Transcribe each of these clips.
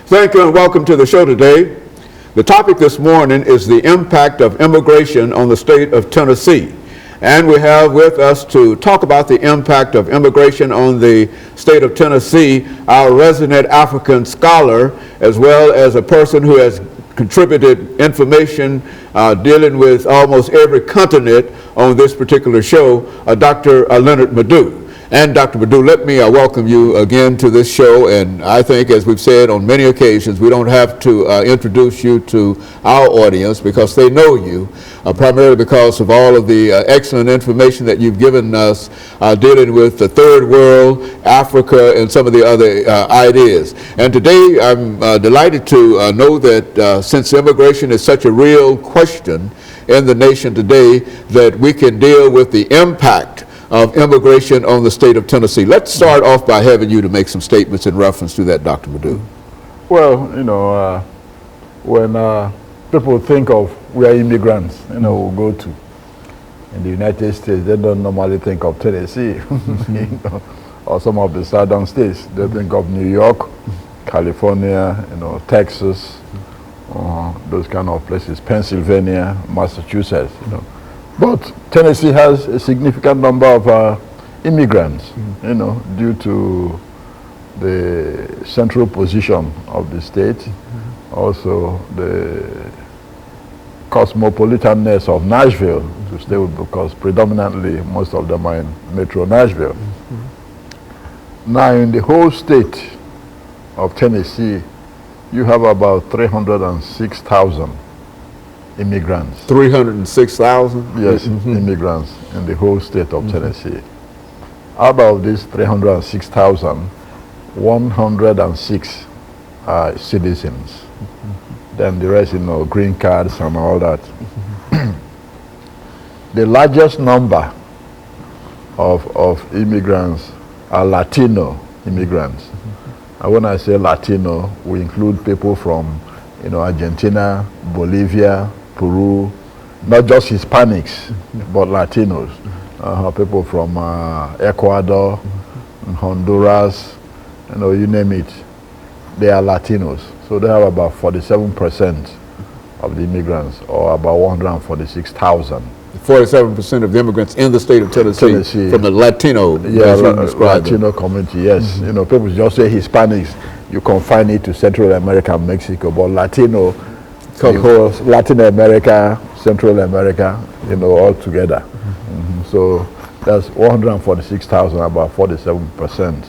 Thank you and welcome to the show today. The topic this morning is the impact of immigration on the state of Tennessee. And we have with us to talk about the impact of immigration on the state of Tennessee our resident African scholar, as well as a person who has contributed information dealing with almost every continent on this particular show, Dr. LMadu. And Dr. LMadu, let me welcome you again to this show. And I think, as we've said on many occasions, we don't have to introduce you to our audience because they know you, primarily because of all of the excellent information that you've given us dealing with the third world, Africa, and some of the other ideas. And today I'm delighted to know that since immigration is such a real question in the nation today, that we can deal with the impact of immigration on the state of Tennessee. Let's start off by having you to make some statements in reference to that, Dr. LMadu. Well, when people think of where immigrants, will go to in the United States, they don't normally think of Tennessee, or some of the southern states. They think of New York, California, Texas, those kind of places, Pennsylvania, Massachusetts, But Tennessee has a significant number of immigrants, due to the central position of the state, also the cosmopolitanness of Nashville, to stay with, because predominantly most of them are in Metro Nashville. Now, in the whole state of Tennessee, you have about 306,000 immigrants. 306,000? Yes, immigrants in the whole state of Tennessee. Out of these 306,000, 106 are citizens. Then the rest, green cards and all that. The largest number of immigrants are Latino immigrants. And when I say Latino, we include people from Argentina, Bolivia, Peru, not just Hispanics, but Latinos. People from Ecuador, Honduras, you name it, they are Latinos. So they have about 47% of the immigrants, or about 146,000. 47% of the immigrants in the state of Tennessee. From the Latino, Latino community, yes. People just say Hispanics, you confine it to Central America and Mexico, but Latino covers Latin America, Central America, all together. So that's 146,000, about 47%.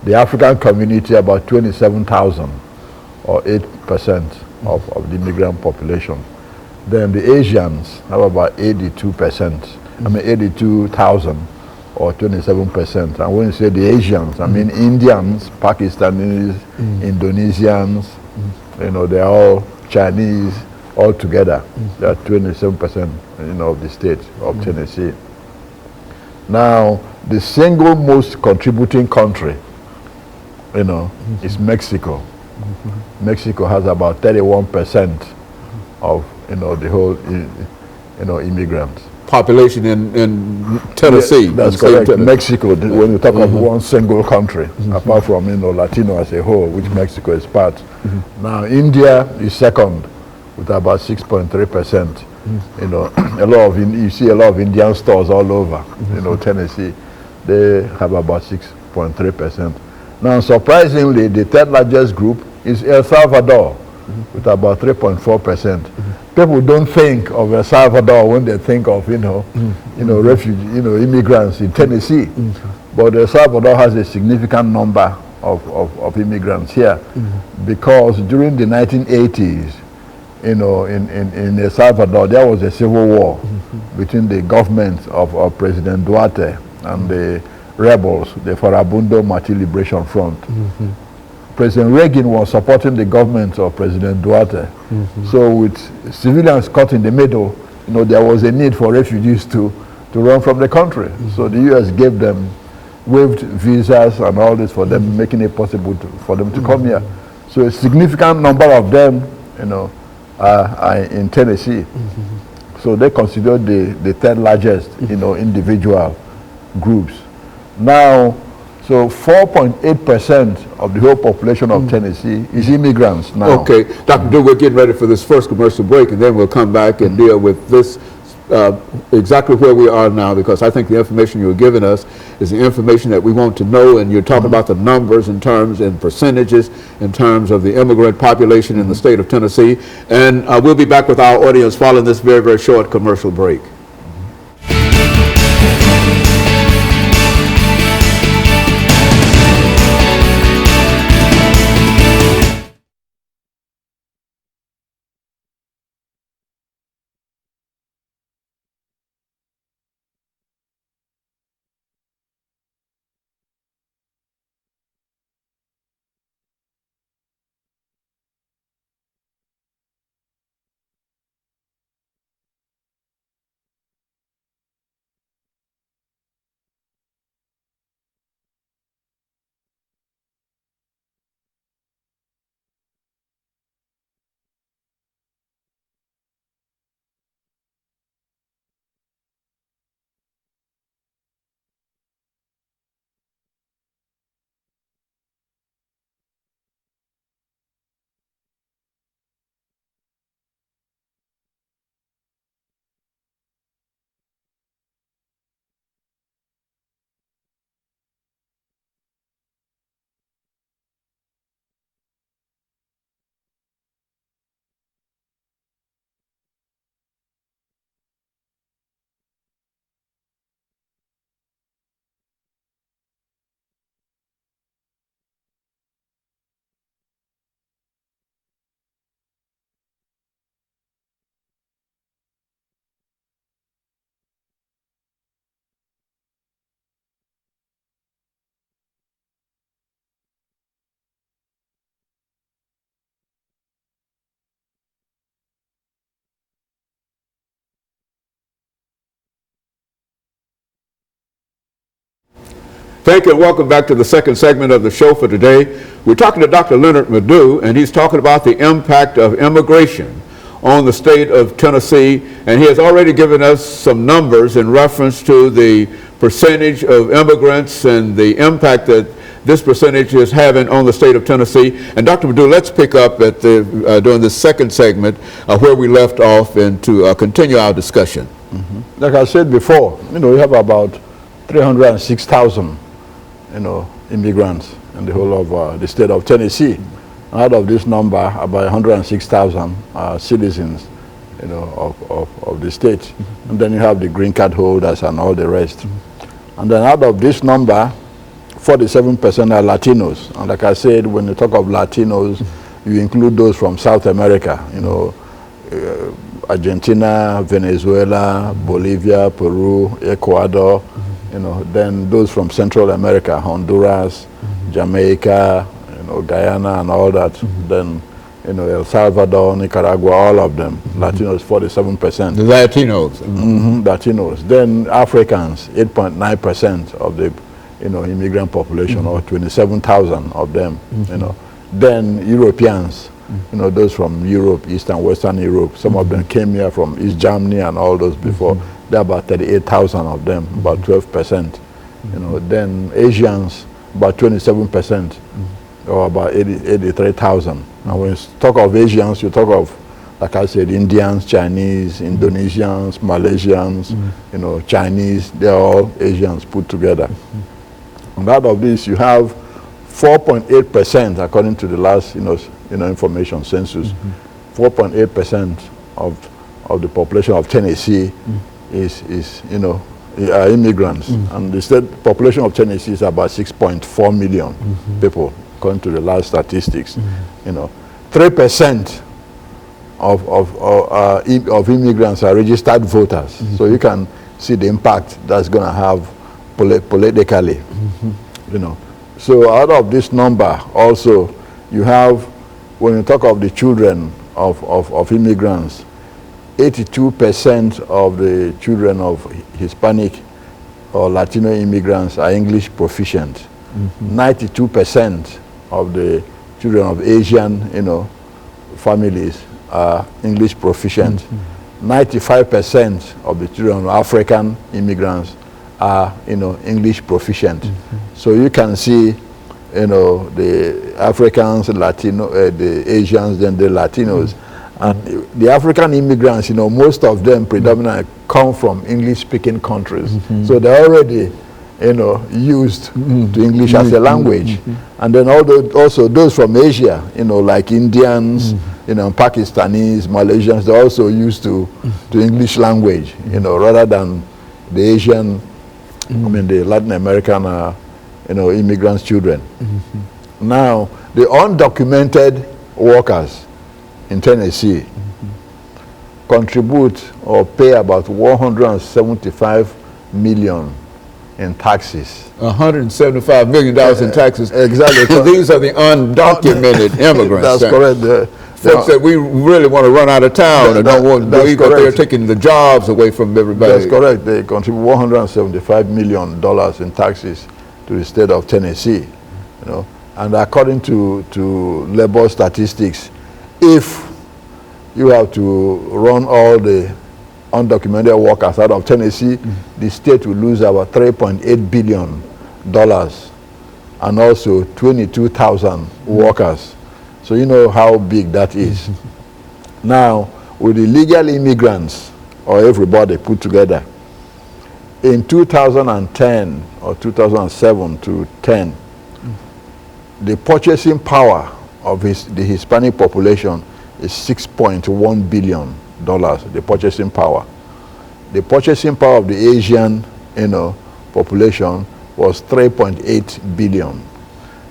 The African community, about 27,000, or 8% of the immigrant population. Then the Asians have about 82%, 82,000, or 27%. And when you say the Asians, I mean Indians, Pakistanis, Indonesians, they're all Chinese, all together. They're 27%, of the state of Tennessee. Now, the single most contributing country, is Mexico. Mexico has about 31% of, the whole, immigrants. Population in Tennessee. Yeah, that's correct. Mexico, when you talk about one single country, apart from Latino as a whole, which Mexico is part. Now India is second with about 6.3%. You see a lot of Indian stores all over. Tennessee, they have about 6.3%. Now, surprisingly, the third largest group is El Salvador, with about 3.4%. People don't think of El Salvador when they think of refugee, immigrants in Tennessee. But El Salvador has a significant number of immigrants here, because during the 1980s, in El Salvador, there was a civil war between the government of President Duarte and the rebels, the Farabundo Martí Liberation Front. President Reagan was supporting the government of President Duarte. So with civilians caught in the middle, there was a need for refugees to run from the country. So the U.S. gave them, waived visas and all this for them, making it possible for them to come here. So a significant number of them, are in Tennessee. So they consider the third largest, individual groups. Now, So 4.8% of the whole population of Tennessee is immigrants now. Okay, Dr. Dew, we're getting ready for this first commercial break, and then we'll come back and deal with this exactly where we are now, because I think the information you're giving us is the information that we want to know, and you're talking about the numbers in terms and percentages in terms of the immigrant population in the state of Tennessee. And we'll be back with our audience following this very, very short commercial break. Thank you and welcome back to the second segment of the show for today. We're talking to Dr. LMadu, and he's talking about the impact of immigration on the state of Tennessee, and he has already given us some numbers in reference to the percentage of immigrants and the impact that this percentage is having on the state of Tennessee. And Dr. LMadu, let's pick up at during this second segment where we left off and to continue our discussion. Like I said before, we have about 306,000 immigrants in the whole of the state of Tennessee. Out of this number, about 106,000 are citizens, of the state. And then you have the green card holders and all the rest. And then out of this number, 47% are Latinos. And like I said, when you talk of Latinos, you include those from South America, Argentina, Venezuela, Bolivia, Peru, Ecuador, then those from Central America, Honduras, Jamaica, Guyana and all that, then, El Salvador, Nicaragua, all of them, Latinos, 47%. The Latinos. Latinos. Then Africans, 8.9% of the, immigrant population, or 27,000 of them, Then Europeans, those from Europe, East and Western Europe, some of them came here from East Germany and all those before. There are about 38,000 of them, about 12%. Then Asians, about 27%, or about 83,000. And when you talk of Asians, you talk of, like I said, Indians, Chinese, Indonesians, Malaysians, Chinese, they're all Asians put together. And out of this, you have 4.8%, according to the last, information census. 4.8% of the population of Tennessee is are immigrants, and the state population of Tennessee is about 6.4 million people, according to the last statistics. 3% of immigrants are registered voters, so you can see the impact that's going to have politically. So out of this number, also you have, when you talk of the children of immigrants, 82% of the children of Hispanic or Latino immigrants are English proficient. 92% of the children of Asian, families are English proficient. 95% of the children of African immigrants are, English proficient. So you can see, the Africans, the Asians, then the Latinos. And the African immigrants, most of them predominantly come from English-speaking countries. So they're already, used to English as a language. And then also those from Asia, like Indians, Pakistanis, Malaysians, they're also used to English language, rather than the Asian, the Latin American, immigrants' children. Now, the undocumented workers in Tennessee contribute or pay about $175 million in taxes. $175 million in taxes. Exactly. These are the undocumented immigrants. That's correct. Folks that we really want to run out of town and don't want to leave, but they're taking the jobs away from everybody. That's correct. They contribute $175 million in taxes to the state of Tennessee. And according to labor statistics, if you have to run all the undocumented workers out of Tennessee, the state will lose about $3.8 billion and also 22,000 workers. So you know how big that is. Now, with the legal immigrants, or everybody put together, in 2010 or 2007 to 10, the purchasing power of the Hispanic population is $6.1 billion, the purchasing power. The purchasing power of the Asian population was 3.8 billion.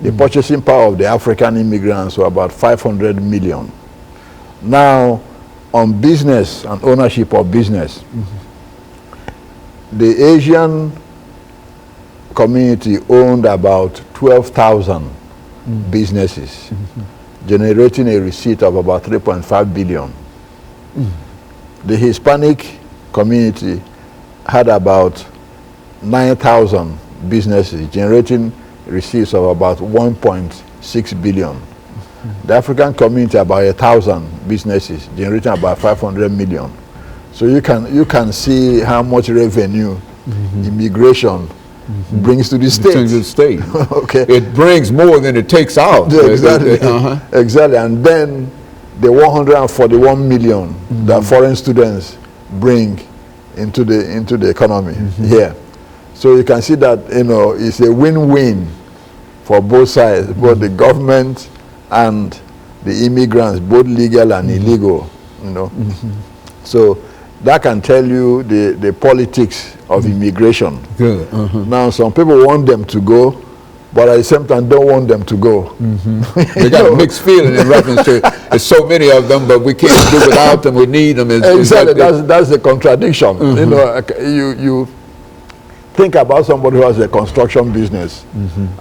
The purchasing power of the African immigrants were about 500 million. Now, on business and ownership of business, the Asian community owned about 12,000 businesses, generating a receipt of about 3.5 billion. The Hispanic community had about 9,000 businesses, generating receipts of about 1.6 billion. The African community, about 1,000 businesses, generating about 500 million. So you can see how much revenue immigration brings to the state. To the state. Okay. It brings more than it takes out. Yeah, exactly. Exactly. And then the 141 million that foreign students bring into the economy here. So you can see that it's a win-win for both sides, both the government and the immigrants, both legal and illegal. So that can tell you the politics of immigration. Good. Now, some people want them to go, but at the same time don't want them to go. They got a mixed feeling in reference to there's so many of them, but we can't do without them. We need them. Exactly. That's the contradiction. You think about somebody who has a construction business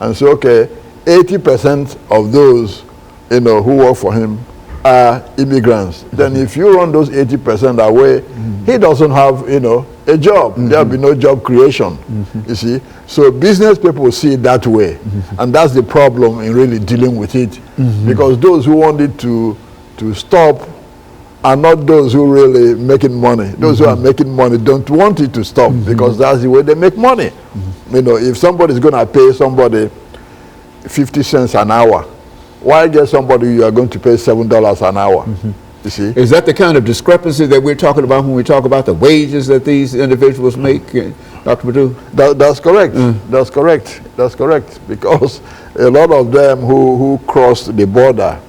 and say, okay, 80% of those who work for him are immigrants. Then if you run those 80% away, he doesn't have a job. There'll be no job creation. You see, so business people see it that way, and that's the problem in really dealing with it, because those who want it to stop are not those who really making money. Those who are making money don't want it to stop, because that's the way they make money. If somebody's going to pay somebody 50 cents an hour, why get somebody you are going to pay $7 an hour? You see? Is that the kind of discrepancy that we're talking about when we talk about the wages that these individuals make, Dr. Madu? That's correct. That's correct. That's correct. Because a lot of them who cross the border,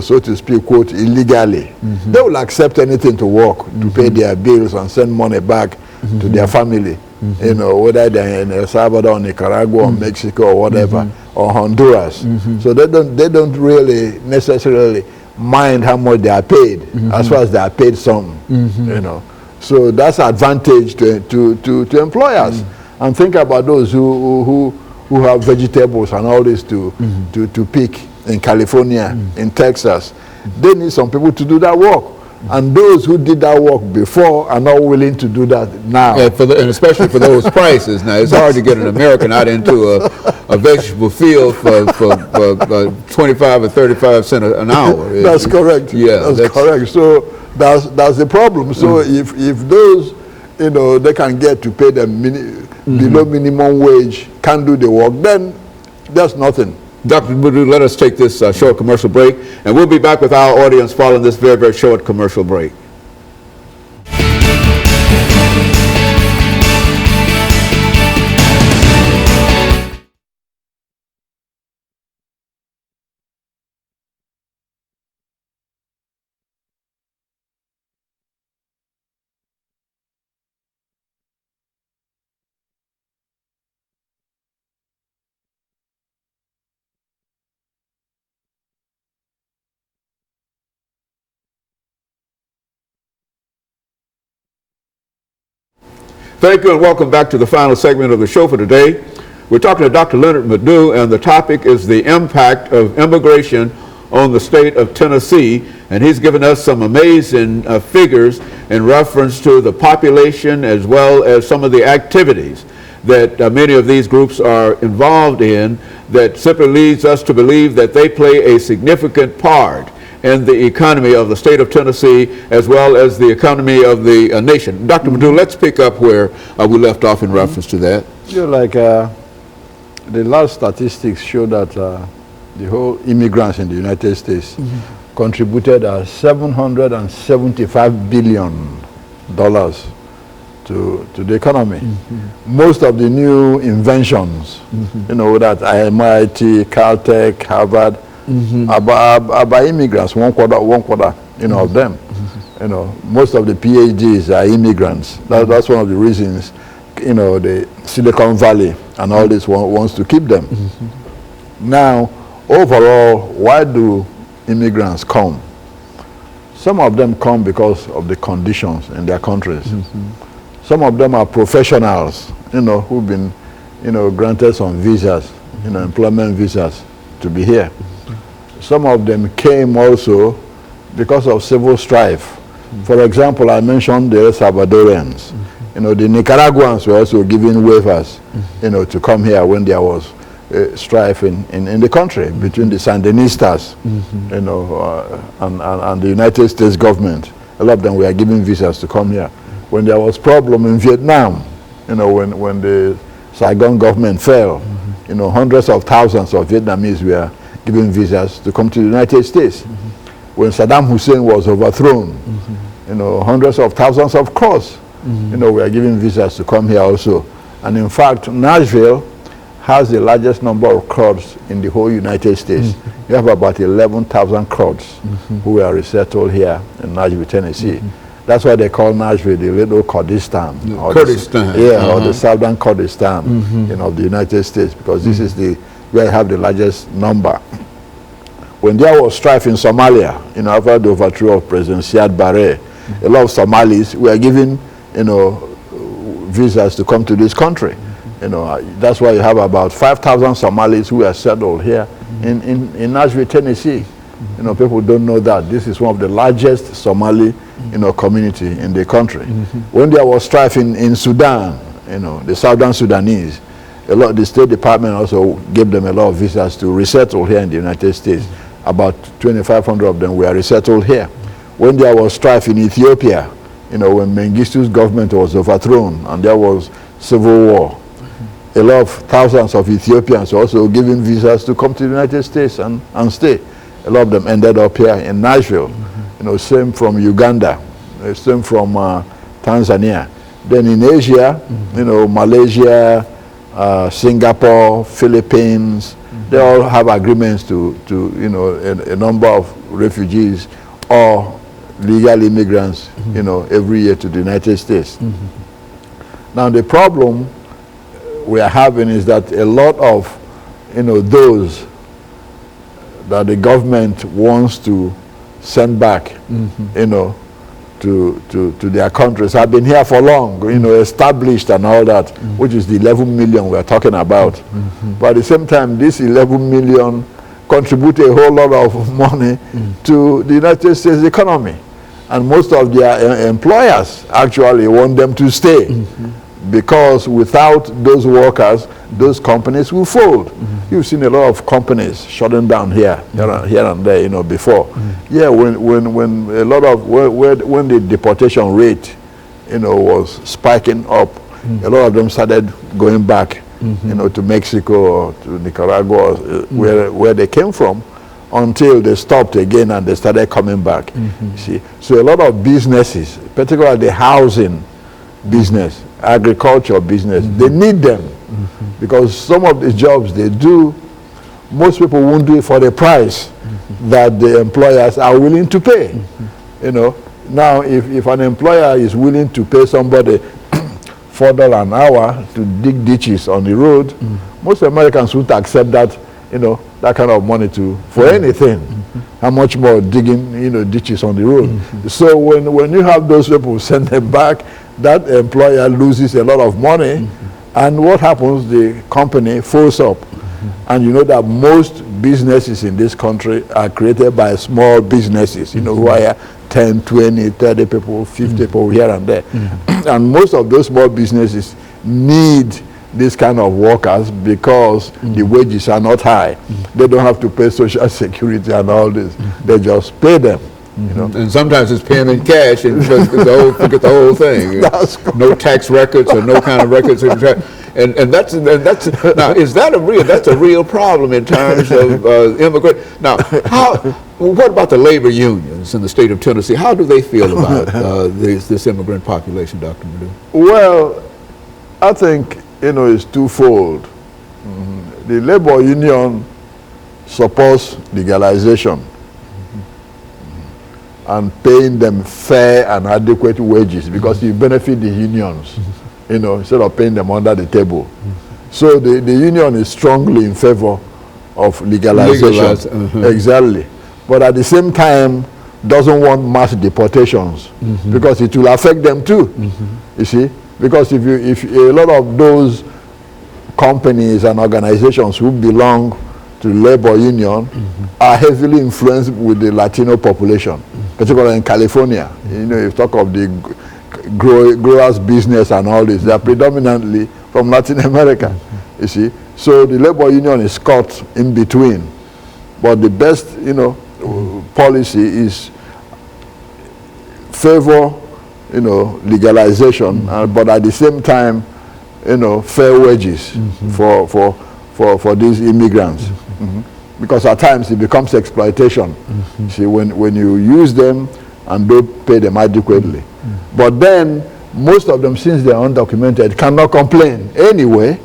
so to speak, quote, illegally, they will accept anything to work, to pay their bills and send money back to their family, whether they're in El Salvador, or Nicaragua, or Mexico, or whatever, or Honduras. So they don't really necessarily mind how much they are paid, as far as they are paid some, So that's advantage to employers. And think about those who have vegetables and all this to pick in California, in Texas. They need some people to do that work. And those who did that work before are not willing to do that now. Yeah, and especially for those prices. Now, it's hard to get an American out into a vegetable field for 25 or 35 cents an hour. That's correct. Yeah, that's correct. So that's the problem. So if those you know, they can get to pay them below minimum wage, can't do the work, then there's nothing. Dr. LMadu, let us take this short commercial break, and we'll be back with our audience following this very, very short commercial break. Thank you and welcome back to the final segment of the show for today. We're talking to Dr. LMadu, and the topic is the impact of immigration on the state of Tennessee, and he's given us some amazing figures in reference to the population as well as some of the activities that many of these groups are involved in, that simply leads us to believe that they play a significant part in the economy of the state of Tennessee as well as the economy of the nation. Dr. LMadu, let's pick up where we left off in reference to that. You know, like the last statistics show that the whole immigrants in the United States contributed $775 billion to the economy. Most of the new inventions, you know, that MIT, Caltech, Harvard, are by immigrants, one quarter, you know, of them. You know, most of the PhDs are immigrants. That's one of the reasons, you know, the Silicon Valley and all this wants to keep them. Now, overall, why do immigrants come? Some of them come because of the conditions in their countries. Some of them are professionals, you know, who've been, you know, granted some visas, you know, employment visas to be here. Some of them came also because of civil strife. For example, I mentioned the El Salvadorians. You know, the Nicaraguans were also given waivers, you know, to come here when there was strife in the country between the Sandinistas, you know, and the United States government. A lot of them were given visas to come here. When there was problem in Vietnam, you know, when the Saigon government fell, you know, hundreds of thousands of Vietnamese were given visas to come to the United States. When Saddam Hussein was overthrown, you know, hundreds of thousands of Kurds, you know, were given visas to come here also. And in fact, Nashville has the largest number of Kurds in the whole United States. You have about 11,000 Kurds who were resettled here in Nashville, Tennessee. That's why they call Nashville the little Kurdistan. Kurdistan. Or the southern Kurdistan, you know, of the United States, because this is where you have the largest number. When there was strife in Somalia, you know, after the overthrow of President Siad Barre, a lot of Somalis were given, you know, visas to come to this country. You know, that's why you have about 5,000 Somalis who are settled here in Nashville, Tennessee. You know, people don't know that this is one of the largest Somali, you know, community in the country. When there was strife in Sudan, you know, the Southern Sudanese, the State Department also gave them a lot of visas to resettle here in the United States. About 2,500 of them were resettled here. When there was strife in Ethiopia, you know, when Mengistu's government was overthrown and there was civil war, a lot of thousands of Ethiopians were also given visas to come to the United States and stay. A lot of them ended up here in Nashville. You know, same from Uganda, same from Tanzania. Then in Asia, you know, Malaysia, Singapore, Philippines, they all have agreements to you know, a number of refugees or legal immigrants, you know, every year to the United States. Now the problem we are having is that a lot of, you know, those that the government wants to send back, you know, to their countries have been here for long, you know, established and all that, which is the 11 million we're talking about. But at the same time, this 11 million contribute a whole lot of money to the United States economy. And most of their employers actually want them to stay, because without those workers, those companies will fold. You've seen a lot of companies shutting down here and there, you know, before. Yeah, when the deportation rate, was spiking up, a lot of them started going back, to Mexico or to Nicaragua, where they came from, until they stopped again and they started coming back. You see, so a lot of businesses, particularly the housing business, agriculture business, they need them because some of the jobs they do, most people won't do it for the price that the employers are willing to pay. Now if an employer is willing to pay somebody $4 an hour to dig ditches on the road, most Americans won't accept that, that kind of money for anything. How much more digging, ditches on the road. So when you have those people send them back, that employer loses a lot of money, and what happens? The company folds up. And you know that most businesses in this country are created by small businesses, who hire 10, 20, 30 people, 50 people here and there. And most of those small businesses need this kind of workers because the wages are not high. They don't have to pay social security and all this. They just pay them. And sometimes it's paying in cash and just forget the whole thing. No tax records or no kind of records. And that's now, is that that's a real problem in terms of immigrant. Now, what about the labor unions in the state of Tennessee? How do they feel about this immigrant population, Dr. LMadu? Well, I think, it's twofold. The labor union supports legalization and paying them fair and adequate wages because you benefit the unions, instead of paying them under the table. So the union is strongly in favor of legalization. Exactly. But at the same time, doesn't want mass deportations because it will affect them too. You see? Because if a lot of those companies and organizations who belong to labor union are heavily influenced with the Latino population, particularly in California. You talk of the growers business and all this, they are predominantly from Latin America, you see. So the labor union is caught in between. But the best, policy is favor, legalization, but at the same time, fair wages for these immigrants. Because at times it becomes exploitation. See, when you use them and don't pay them adequately. But then most of them, since they're undocumented, cannot complain anyway.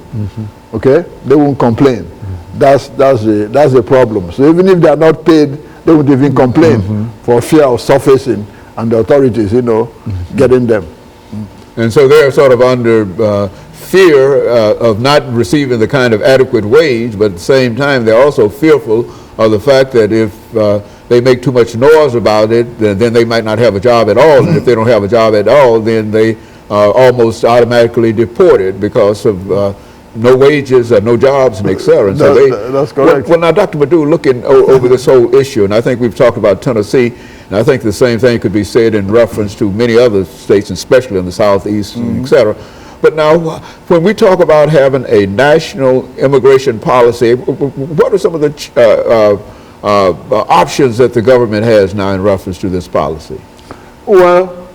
Okay, they won't complain. That's the problem. So even if they are not paid, they won't even complain for fear of surfacing and the authorities, getting them. And so they're sort of under fear of not receiving the kind of adequate wage, but at the same time they're also fearful of the fact that if they make too much noise about it, then they might not have a job at all. And if they don't have a job at all, then they are almost automatically deported because of no wages or no jobs and et cetera. And so that's correct. Well, now, Dr. LMadu, looking over this whole issue, and I think we've talked about Tennessee, and I think the same thing could be said in reference to many other states, especially in the Southeast, et cetera. But now, when we talk about having a national immigration policy, what are some of the options that the government has now in reference to this policy? Well,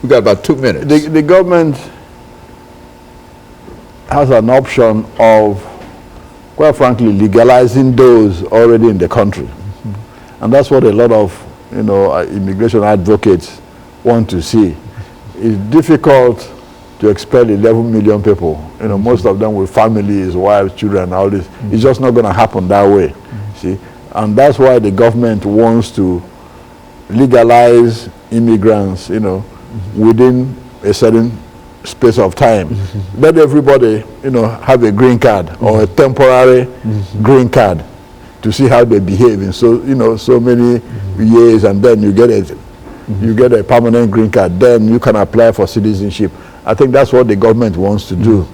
we've got about 2 minutes. The government has an option of, quite frankly, legalizing those already in the country. And that's what a lot of, immigration advocates want to see. It's difficult to expel 11 million people, most of them with families, wives, children, all this. It's just not going to happen that way, see. And that's why the government wants to legalize immigrants, within a certain space of time. Let everybody, have a green card or a temporary green card to see how they behave in so many years, and then you get a permanent green card. Then you can apply for citizenship. I think that's what the government wants to do.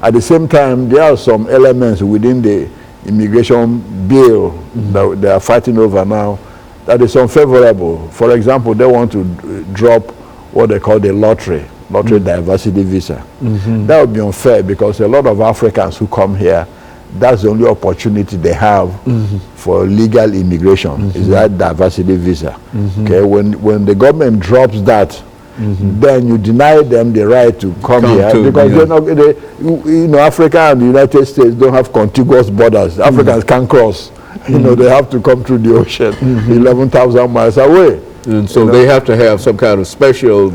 At the same time, there are some elements within the immigration bill that they are fighting over now that is unfavorable. For example, they want to drop what they call the lottery diversity visa. That would be unfair because a lot of Africans who come here, that's the only opportunity they have for legal immigration is that diversity visa. Okay, when the government drops that, then you deny them the right to come here because yeah. they're not. Africa and the United States don't have contiguous borders. Africans can't cross. They have to come through the ocean, 11,000 miles away. And so they have to have some kind of special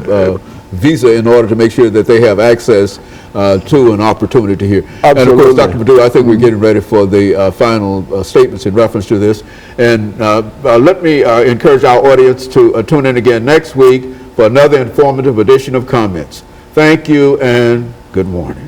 visa in order to make sure that they have access to an opportunity here. Absolutely. And of course, Dr. Perdue, I think we're getting ready for the final statements in reference to this. And let me encourage our audience to tune in again next week for another informative edition of Comments. Thank you and good morning.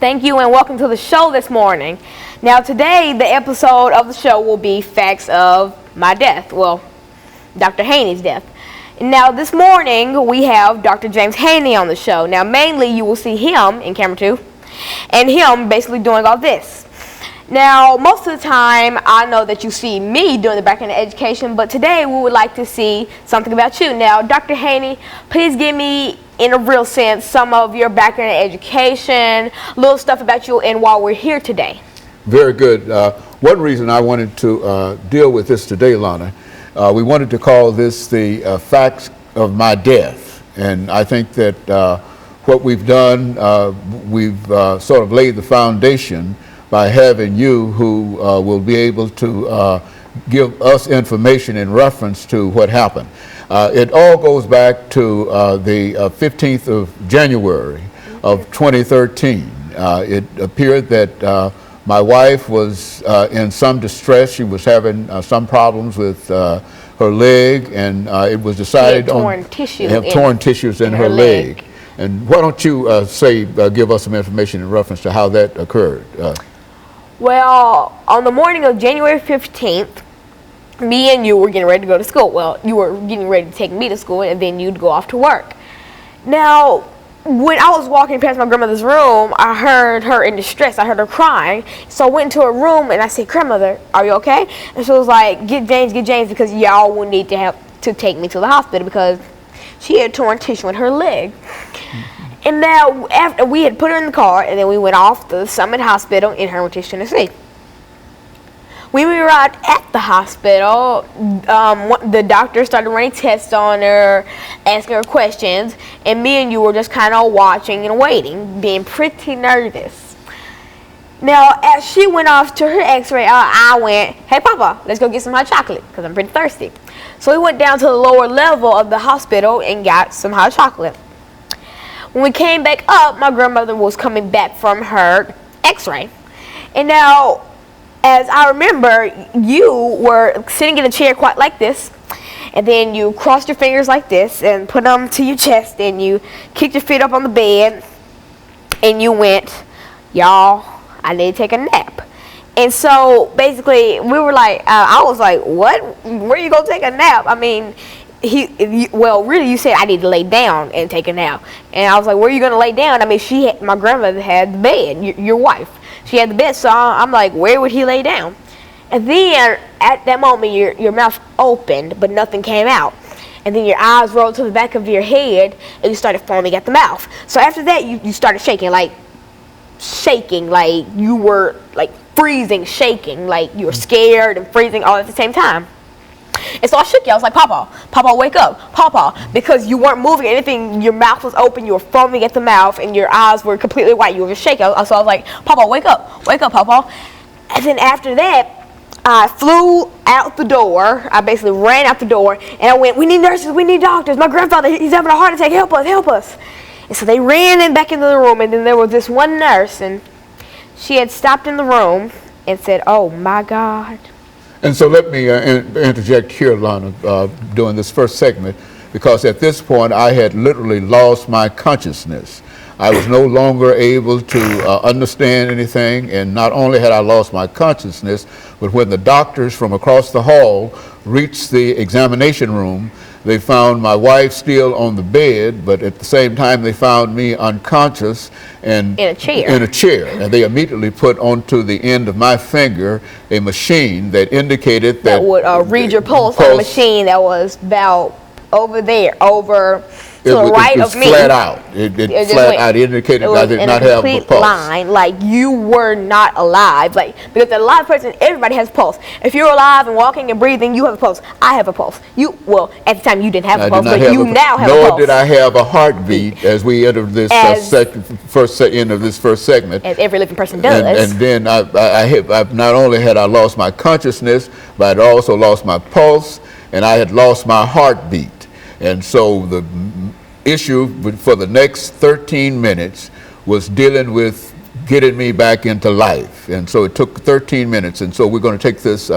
Thank you and welcome to the show this morning. Now today, the episode of the show will be facts of my death. Well, Dr. Haney's death. Now this morning, we have Dr. James Haney on the show. Now mainly you will see him in camera 2 and him basically doing all this. Now, most of the time, I know that you see me doing the background of education, but today we would like to see something about you. Now, Dr. Haney, please give me, in a real sense, some of your background in education, little stuff about you and why we're here today. Very good. One reason I wanted to deal with this today, Lana, we wanted to call this the facts of my death. And I think that what we've done, we've sort of laid the foundation by having you who will be able to give us information in reference to what happened. It all goes back to the 15th of January of 2013. It appeared that my wife was in some distress. She was having some problems with her leg, and it was decided torn tissues in her leg. And why don't you give us some information in reference to how that occurred? Well, on the morning of January 15th, me and you were getting ready to go to school. Well, you were getting ready to take me to school, and then you'd go off to work. Now, when I was walking past my grandmother's room, I heard her in distress. I heard her crying. So I went into her room, and I said, "Grandmother, are you okay?" And she was like, get James, because y'all will need to have to take me to the hospital because she had torn tissue in her leg." And now, after we had put her in the car, and then we went off to the Summit Hospital in Hermitage, Tennessee. When we arrived at the hospital, the doctor started running tests on her, asking her questions, and me and you were just kind of watching and waiting, being pretty nervous. Now, as she went off to her x-ray, I went, "Hey, Papa, let's go get some hot chocolate," because I'm pretty thirsty. So we went down to the lower level of the hospital and got some hot chocolate. When we came back up, my grandmother was coming back from her x-ray. And now, as I remember, you were sitting in a chair quite like this, and then you crossed your fingers like this and put them to your chest, and you kicked your feet up on the bed, and you went, "Y'all, I need to take a nap." And so, basically, we were like, I was like, "What? Where you gonna take a nap?" I mean, really, you said I need to lay down and take a nap, and I was like, "Where are you gonna lay down?" I mean, my grandmother had the bed. Your wife, she had the bed, so I'm like, "Where would he lay down?" And then at that moment, your mouth opened, but nothing came out, and then your eyes rolled to the back of your head, and you started foaming at the mouth. So after that, you started shaking like you were like freezing, shaking, like you were scared and freezing all at the same time. And so I shook you. I was like, "Papa, wake up, Papa," because you weren't moving anything. Your mouth was open. You were foaming at the mouth, and your eyes were completely white. You were just shaking. So I was like, "Papa, wake up, Papa." And then after that, I flew out the door. I basically ran out the door, and I went, "We need nurses. We need doctors. My grandfather, he's having a heart attack. Help us." And so they ran back into the room, and then there was this one nurse, and she had stopped in the room and said, "Oh my God." And so let me interject here, Lana, during this first segment, because at this point I had literally lost my consciousness. I was no longer able to understand anything, and not only had I lost my consciousness, but when the doctors from across the hall reached the examination room, they found my wife still on the bed, but at the same time they found me unconscious and in a chair. And they immediately put onto the end of my finger a machine that indicated that would read your pulse on a machine that was about over there, to the right of me. Flat out. It flat out indicated I did not have a pulse. Line, like you were not alive. Like, because a live person, everybody has a pulse. If you're alive and walking and breathing, you have a pulse. I have a pulse. At the time you didn't have a pulse, but you now have a pulse. Nor did I have a heartbeat as we entered this end of this first segment. As every living person does. And then I not only had I lost my consciousness, but I also lost my pulse, and I had lost my heartbeat. And so the issue for the next 13 minutes was dealing with getting me back into life. And so it took 13 minutes. And so we're going to take this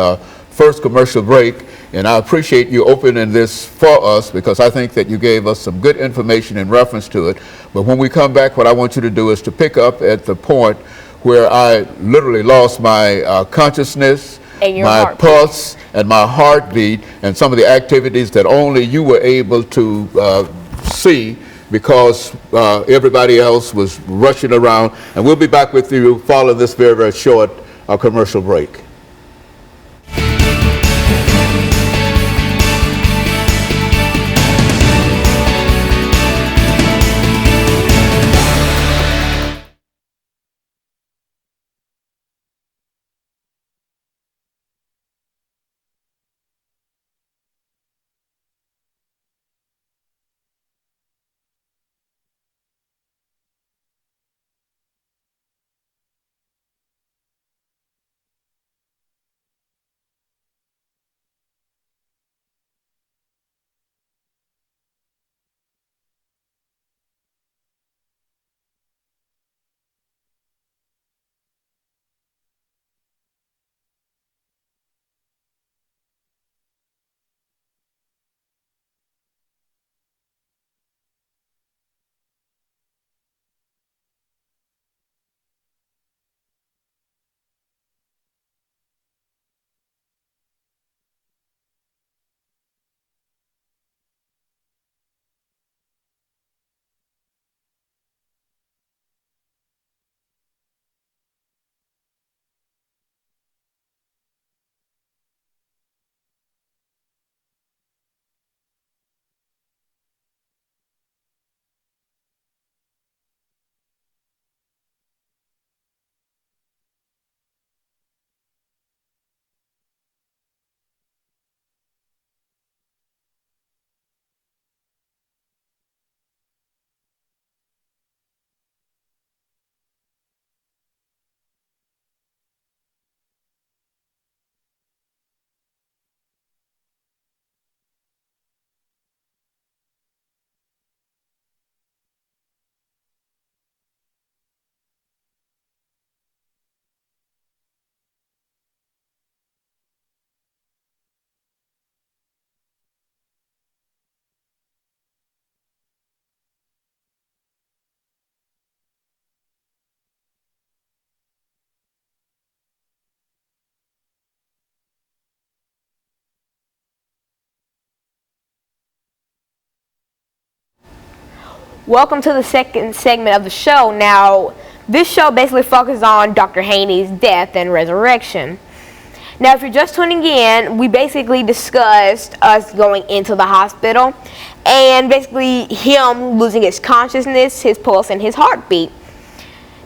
first commercial break. And I appreciate you opening this for us because I think that you gave us some good information in reference to it. But when we come back, what I want you to do is to pick up at the point where I literally lost my consciousness, my pulse, and my heartbeat, and some of the activities that only you were able to see because everybody else was rushing around. And we'll be back with you following this very, very short commercial break. Welcome to the second segment of the show. Now, this show basically focuses on Dr. Haney's death and resurrection. Now, if you're just tuning in, we basically discussed us going into the hospital and basically him losing his consciousness, his pulse, and his heartbeat.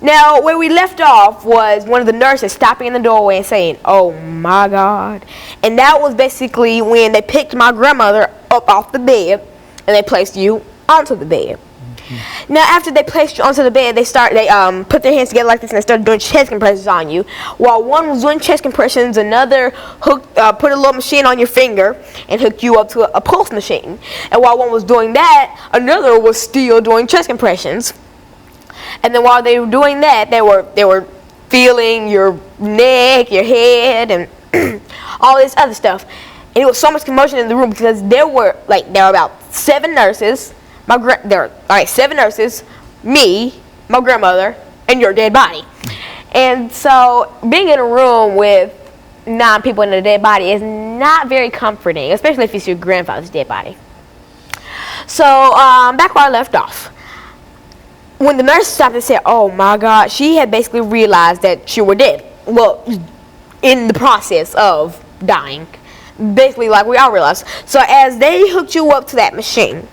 Now, where we left off was one of the nurses stopping in the doorway and saying, "Oh my God." And that was basically when they picked my grandmother up off the bed and they placed you onto the bed. Now, after they placed you onto the bed, they put their hands together like this and they started doing chest compressions on you. While one was doing chest compressions, another put a little machine on your finger and hooked you up to a pulse machine. And while one was doing that, another was still doing chest compressions. And then while they were doing that, they were feeling your neck, your head, and all this other stuff. And it was so much commotion in the room because there were about 7 nurses. There were 7 nurses, me, my grandmother, and your dead body. And so being in a room with 9 people in a dead body is not very comforting, especially if it's your grandfather's dead body. So back where I left off. When the nurse stopped and said, "Oh my God," she had basically realized that you were dead. Well, in the process of dying. Basically like we all realized. So as they hooked you up to that machine,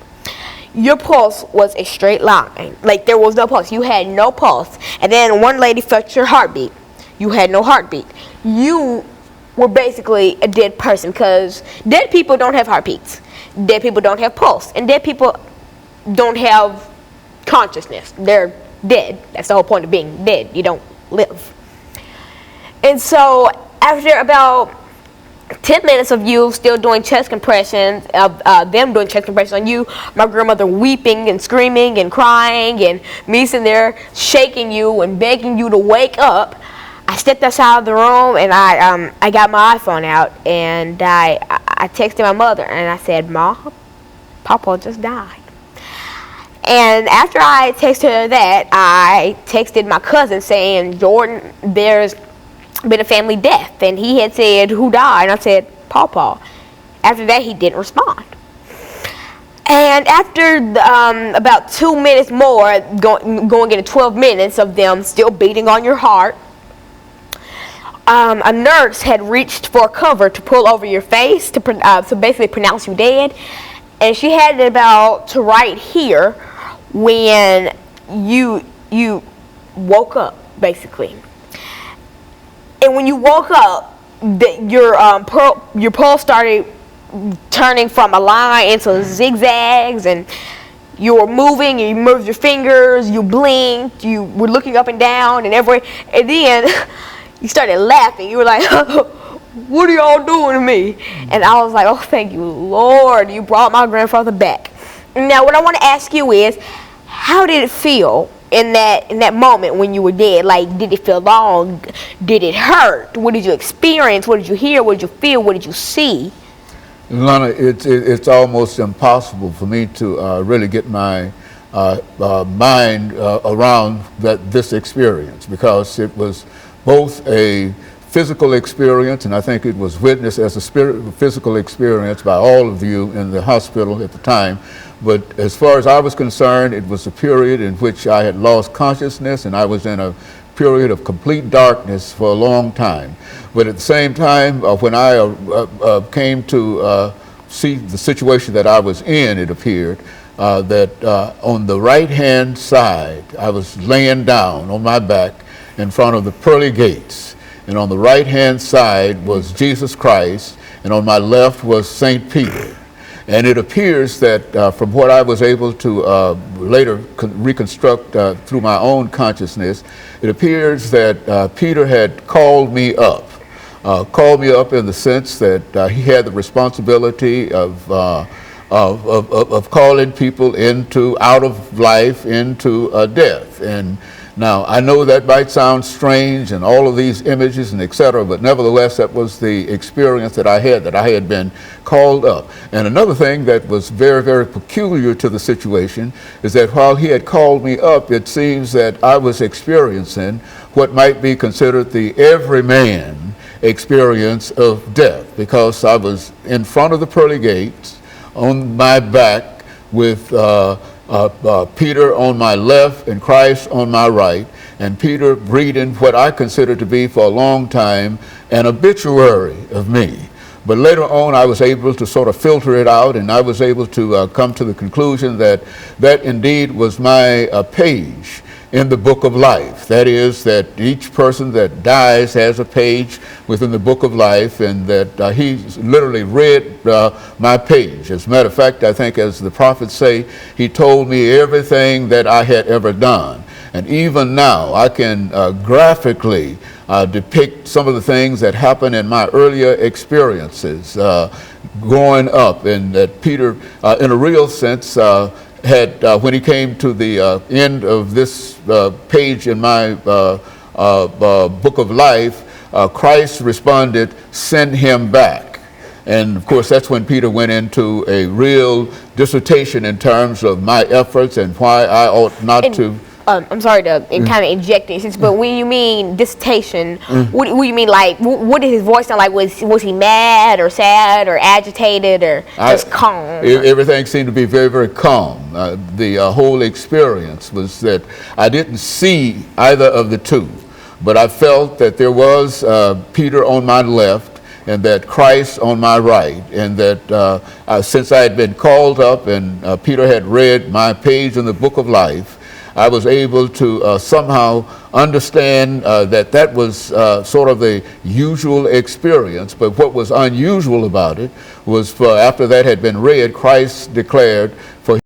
your pulse was a straight line. Like there was no pulse. You had no pulse. And then one lady felt your heartbeat. You had no heartbeat. You were basically a dead person because dead people don't have heartbeats. Dead people don't have pulse. And dead people don't have consciousness. They're dead. That's the whole point of being dead. You don't live. And so after about 10 minutes of you still doing chest compressions, them doing chest compressions on you, my grandmother weeping and screaming and crying, and me sitting there shaking you and begging you to wake up, I stepped outside of the room and I got my iPhone out and I texted my mother and I said, "Mom, Papa just died." And after I texted her that, I texted my cousin saying, "Jordan, there's been a family death." And he had said, "Who died?" And I said, "Papa." After that, he didn't respond. And after about 2 minutes more, going into 12 minutes of them still beating on your heart, a nurse had reached for a cover to pull over your face to basically pronounce you dead. And she had it about to right here when you woke up, basically. And when you woke up, your pulse started turning from a line into zigzags, and you were moving, you moved your fingers, you blinked, you were looking up and down and everywhere, and then you started laughing. You were like, "What are y'all doing to me?" And I was like, "Oh, thank you, Lord, you brought my grandfather back." Now, what I want to ask you is, how did it feel in that moment when you were dead? Like, did it feel long? Did it hurt? What did you experience? What did you hear? What did you feel? What did you see? Lana, it's almost impossible for me to really get my mind around this experience, because it was both a physical experience, and I think it was witnessed as a physical experience by all of you in the hospital at the time. But as far as I was concerned, it was a period in which I had lost consciousness, and I was in a period of complete darkness for a long time. But at the same time, when I came to see the situation that I was in, it appeared that on the right-hand side, I was laying down on my back in front of the pearly gates. And on the right-hand side was Jesus Christ, and on my left was St. Peter. And it appears that from what I was able to later reconstruct through my own consciousness, it appears that Peter had called me up in the sense that he had the responsibility of calling people out of life into death. And now, I know that might sound strange and all of these images and etc., but nevertheless, that was the experience that I had been called up. And another thing that was very, very peculiar to the situation is that while he had called me up, it seems that I was experiencing what might be considered the everyman experience of death, because I was in front of the pearly gates on my back with Peter on my left and Christ on my right, and Peter reading what I considered to be for a long time an obituary of me. But later on, I was able to sort of filter it out, and I was able to come to the conclusion that that indeed was my page in the book of life. That is, that each person that dies has a page within the book of life, and that he literally read my page. As a matter of fact, I think as the prophets say, he told me everything that I had ever done. And even now, I can graphically depict some of the things that happened in my earlier experiences growing up, and that Peter, in a real sense, had, when he came to the end of this page in my book of life, Christ responded, "Send him back." And of course, that's when Peter went into a real dissertation in terms of my efforts and why I ought not to. I'm sorry to kind of inject this, but when you mean dissertation, what do you mean? Like, what did his voice sound like? Was he mad or sad or agitated or just calm? Everything seemed to be very, very calm. The whole experience was that I didn't see either of the two, but I felt that there was Peter on my left and that Christ on my right, and that since I had been called up and Peter had read my page in the book of life, I was able to somehow understand that that was sort of the usual experience. But what was unusual about it was, after that had been read, Christ declared, "For